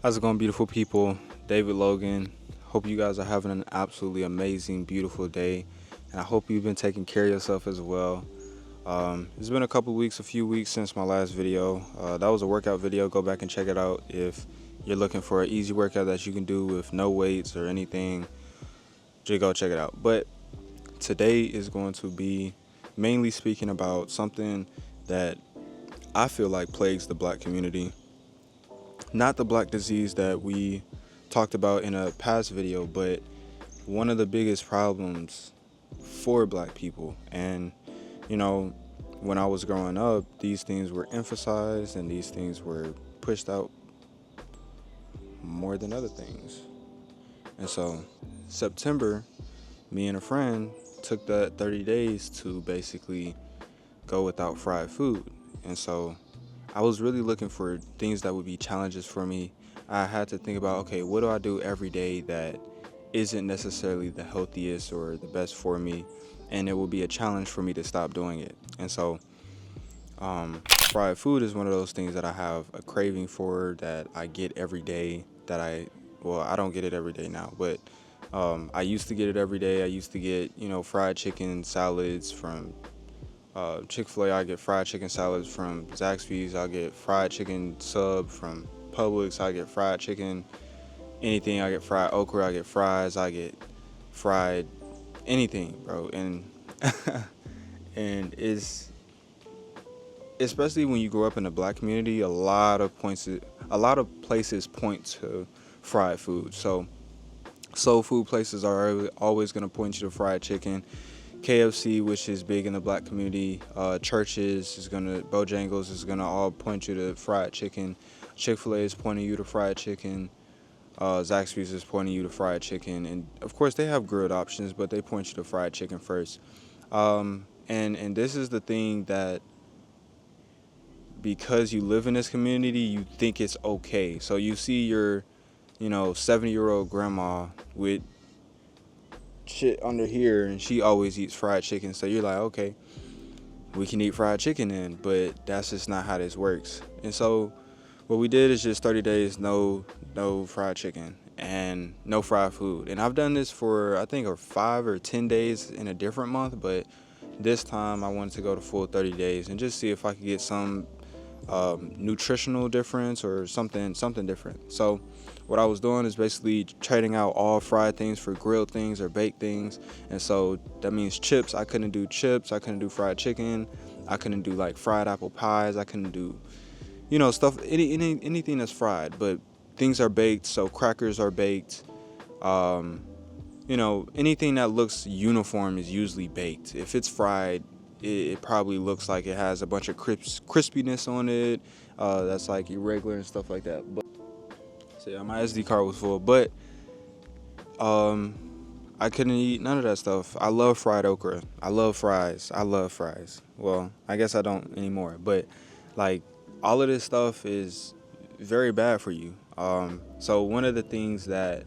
How's it going, beautiful people? David Logan. Hope you guys are having an absolutely amazing, beautiful day. And I hope you've been taking care of yourself as well. It's been a few weeks since my last video. That was a workout video. Go back and check it out if you're looking for an easy workout that you can do with no weights or anything. Just go check it out. But today is going to be mainly speaking about something that I feel like plagues the black community. Not the black disease that we talked about in a past video, but one of the biggest problems for black people. And, you know, when I was growing up, these things were emphasized and these things were pushed out more than other things. And so, September, me and a friend took that 30 days to basically go without fried food. And so, I was really looking for things that would be challenges for me. I had to think about, okay, what do I do every day that isn't necessarily the healthiest or the best for me, and it will be a challenge for me to stop doing it. And so, fried food is one of those things that I have a craving for that I get every day. I don't get it every day now, but I used to get it every day. I used to get, fried chicken salads from Chick-fil-A. I get fried chicken salads from Zaxby's. I get fried chicken sub from Publix. I get fried chicken anything. I get fried okra. I get fries. I get fried anything, bro. And and it's especially when you grow up in a black community, a lot of places point to fried food. So soul food places are always going to point you to fried chicken. KFC, which is big in the black community, Bojangles is gonna all point you to fried chicken. Chick-fil-A is pointing you to fried chicken. Zaxby's is pointing you to fried chicken, and of course they have grilled options, but they point you to fried chicken first. And this is the thing that because you live in this community, you think it's okay. So you see your, 70-year-old grandma with shit under here and she always eats fried chicken, so you're like, okay, we can eat fried chicken then. But that's just not how this works. And so what we did is just 30 days no fried chicken and no fried food. And I've done this for I think or 5 or 10 days in a different month, but this time I wanted to go to full 30 days and just see if I could get some nutritional difference or something different. So what I was doing is basically trading out all fried things for grilled things or baked things. And so that means chips. I couldn't do chips. I couldn't do fried chicken. I couldn't do like fried apple pies. I couldn't do, stuff, anything that's fried. But things are baked. So crackers are baked. Anything that looks uniform is usually baked. If it's fried, it probably looks like it has a bunch of crispiness on it. That's like irregular and stuff like that. But so yeah, my SD card was full, but I couldn't eat none of that stuff. I love fried okra. I love fries. Well, I guess I don't anymore, but like all of this stuff is very bad for you. So one of the things that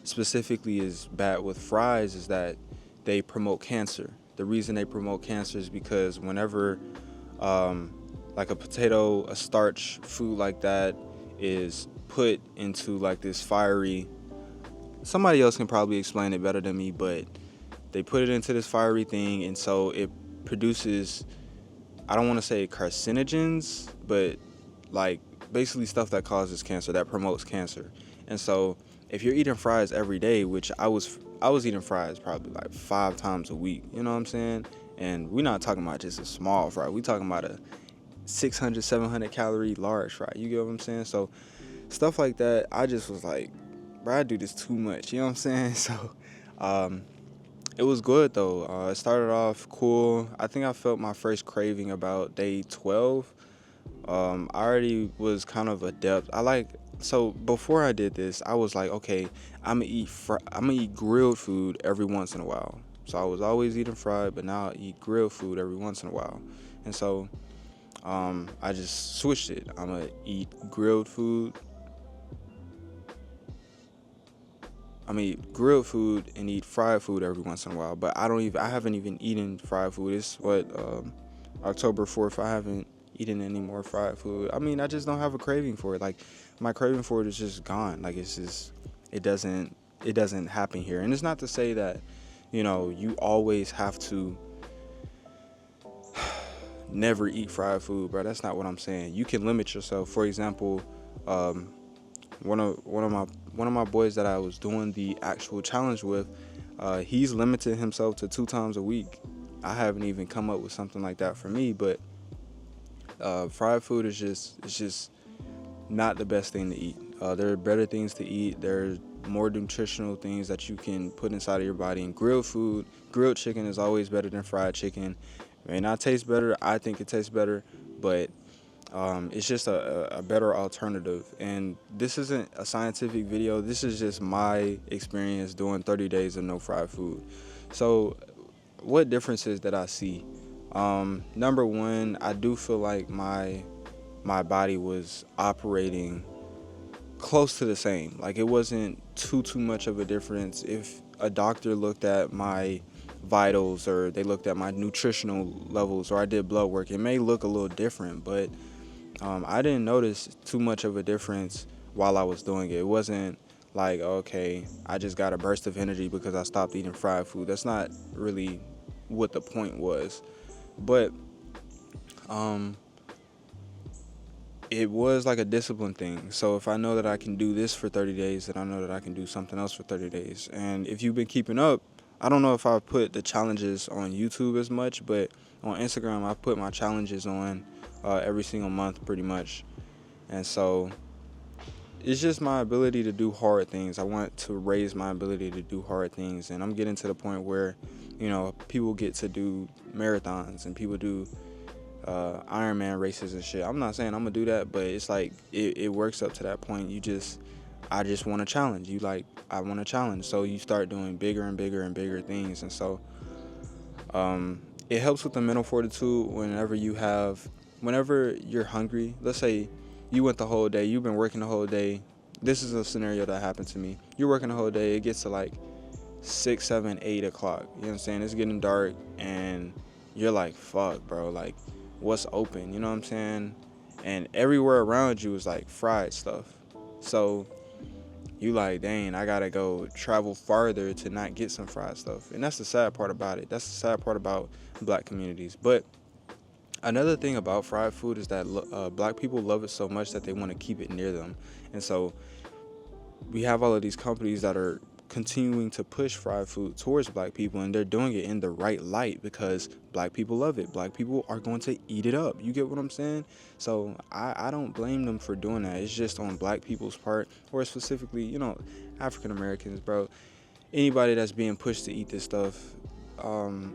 specifically is bad with fries is that they promote cancer. The reason they promote cancer is because whenever like a starch food like that is put into like this fiery, somebody else can probably explain it better than me, but they put it into this fiery thing, and so it produces, I don't want to say carcinogens, but like basically stuff that causes cancer, that promotes cancer. And so if you're eating fries every day, which I was eating fries probably like 5 times a week, you know what I'm saying? And we're not talking about just a small fry. We're talking about a 600, 700 calorie large fry. You get what I'm saying? So stuff like that, I just was like, bro, I do this too much. You know what I'm saying? So it was good though. It started off cool. I think I felt my first craving about day 12. I already was kind of adept. So before I did this, I was like, okay, I'm gonna eat grilled food every once in a while. So I was always eating fried, but now I eat grilled food every once in a while. And so I just switched it. I'm gonna eat grilled food. I mean, grilled food and eat fried food every once in a while. But I haven't even eaten fried food. It's October 4th. I haven't eaten any more fried food. I mean, I just don't have a craving for it. Like my craving for it is just gone. Like it's just it doesn't happen here. And it's not to say that, you always have to never eat fried food, bro. That's not what I'm saying. You can limit yourself. For example, um, one of my boys that I was doing the actual challenge with, he's limited himself to 2 times a week. I haven't even come up with something like that for me, but fried food is just it's just not the best thing to eat. There are better things to eat. There's more nutritional things that you can put inside of your body. And grilled chicken is always better than fried chicken. It may not taste better. I think it tastes better, but it's just a better alternative. And this isn't a scientific video. This is just my experience doing 30 days of no fried food. So what differences that I see? Number one, I do feel like my body was operating close to the same. Like it wasn't too much of a difference. If a doctor looked at my vitals or they looked at my nutritional levels or I did blood work, it may look a little different, but I didn't notice too much of a difference while I was doing it. It wasn't like, okay, I just got a burst of energy because I stopped eating fried food. That's not really what the point was. But it was like a discipline thing. So if I know that I can do this for 30 days, then I know that I can do something else for 30 days. And if you've been keeping up, I don't know if I put the challenges on YouTube as much, but on Instagram, I put my challenges on every single month pretty much. And so it's just my ability to do hard things. I want to raise my ability to do hard things. And I'm getting to the point where, people get to do marathons and people do Ironman races and shit. I'm not saying I'm gonna do that, but it's like it works up to that point. I just want a challenge. I want a challenge. So you start doing bigger and bigger and bigger things. And so it helps with the mental fortitude whenever you're hungry. Let's say you went the whole day, you've been working the whole day. This is a scenario that happened to me. You're working the whole day, it gets to like 6, 7, 8 o'clock. You know what I'm saying? It's getting dark and you're like, fuck, bro, like what's open? You know what I'm saying? And everywhere around you is like fried stuff. So you like, dang, I gotta go travel farther to not get some fried stuff. And that's the sad part about it. That's the sad part about black communities. But another thing about fried food is that black people love it so much that they want to keep it near them. And so we have all of these companies that are continuing to push fried food towards black people, and they're doing it in the right light because black people love it. Black people are going to eat it up. You get what I'm saying? So I don't blame them for doing that. It's just on black people's part, or specifically, African Americans, bro. Anybody that's being pushed to eat this stuff,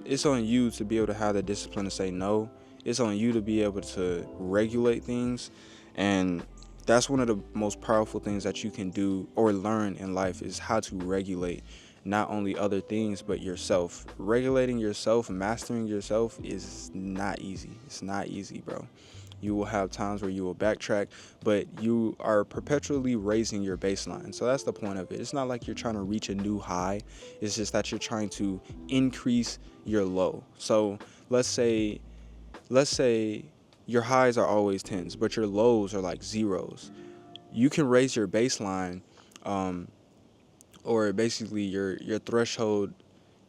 it's on you to be able to have the discipline to say no. It's on you to be able to regulate things, and that's one of the most powerful things that you can do or learn in life is how to regulate not only other things but yourself. Regulating yourself, mastering yourself is not easy. It's not easy, bro. You will have times where you will backtrack, but you are perpetually raising your baseline. So that's the point of it. It's not like you're trying to reach a new high. It's just that you're trying to increase your low. So let's say your highs are always 10s, but your lows are like 0s. You can raise your baseline, or basically your threshold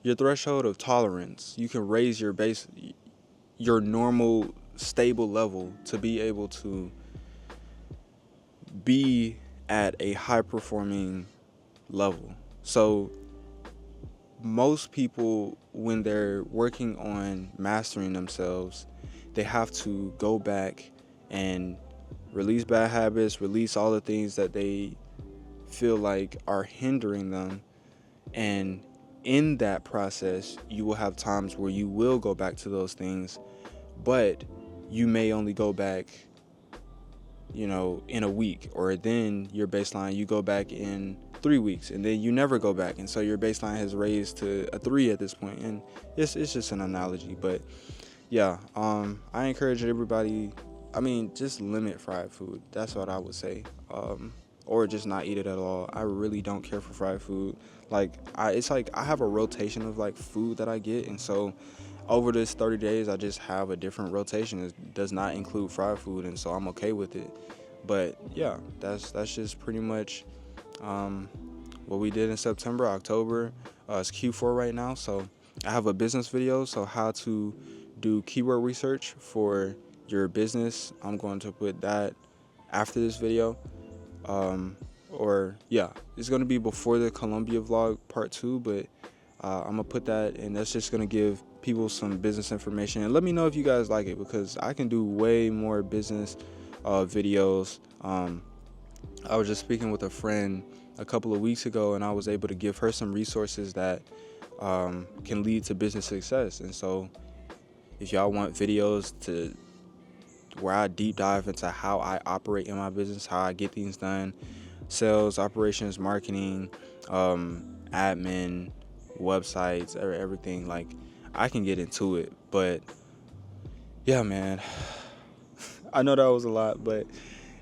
of tolerance. You can raise your normal stable level to be able to be at a high performing level. So most people, when they're working on mastering themselves, they have to go back and release bad habits, release all the things that they feel like are hindering them. And in that process, you will have times where you will go back to those things, but you may only go back, in a week, or then your baseline, you go back in 3 weeks, and then you never go back. And so your baseline has raised to a 3 at this point. And it's just an analogy, but yeah, I encourage everybody, just limit fried food. That's what I would say. Or just not eat it at all. I really don't care for fried food. It's like I have a rotation of like food that I get, and so over this 30 days, I just have a different rotation. It does not include fried food, and so I'm okay with it. But yeah, that's just pretty much what we did in September, October. It's Q4 right now, so I have a business video, so how to do keyword research for your business. I'm going to put that after this video. Or yeah, it's gonna be before the Colombia vlog part 2, but I'm gonna put that, and that's just gonna give people some business information. And let me know if you guys like it, because I can do way more business videos. I was just speaking with a friend a couple of weeks ago, and I was able to give her some resources that can lead to business success. And so if y'all want videos to where I deep dive into how I operate in my business, how I get things done, sales, operations, marketing, admin, websites, everything, like, I can get into it. But yeah, man, I know that was a lot, but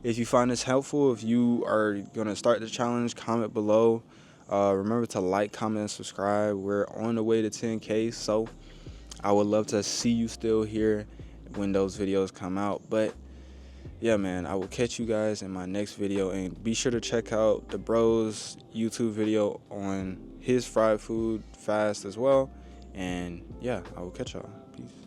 if you find this helpful, if you are going to start the challenge, comment below. Remember to like, comment, and subscribe. We're on the way to 10K, so I would love to see you still here when those videos come out. But yeah, man, I will catch you guys in my next video, and be sure to check out the bro's YouTube video on his fried food fast as well. And yeah, I will catch y'all. Peace.